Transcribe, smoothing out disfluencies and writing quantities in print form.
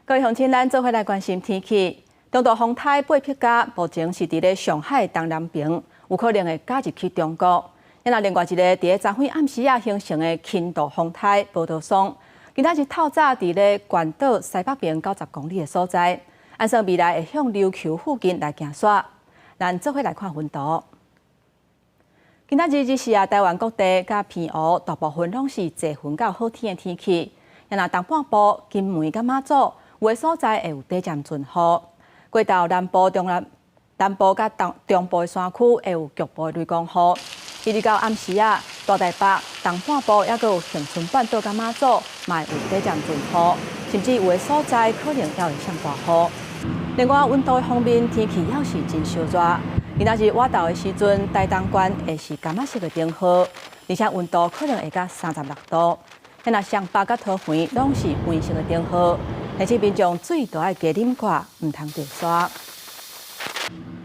各位乡亲，咱做伙来关心天气。中度风台8匹甲目前是伫咧上海东南边，有可能会加入去中国。另外一个伫咧昨昏暗时形成的轻度风台波涛霜，今仔日透早伫咧关岛西北边90公里的所在，按说未来会向琉球附近来行煞。咱做伙来看云图。今仔日是台湾各地甲偏乌大部分拢是侪云到好天的天气。东半部、金门甲马祖有的所在会有短暂阵雨，过到南部、南部甲中部的山区会有局部的雷公雨。一直到暗时大台北、东半部也有恒春半岛甲马祖嘛会有短暂阵雨，甚至有的所在可能还会上大雨。另外，温度方面，天气也是真烧热。今仔日晚到的时阵，台东县会是柑仔色的灯火，而且温度可能会到36度。上北甲桃园拢是灰色的灯火，而且民众水都要加啉寡，唔通掉沙。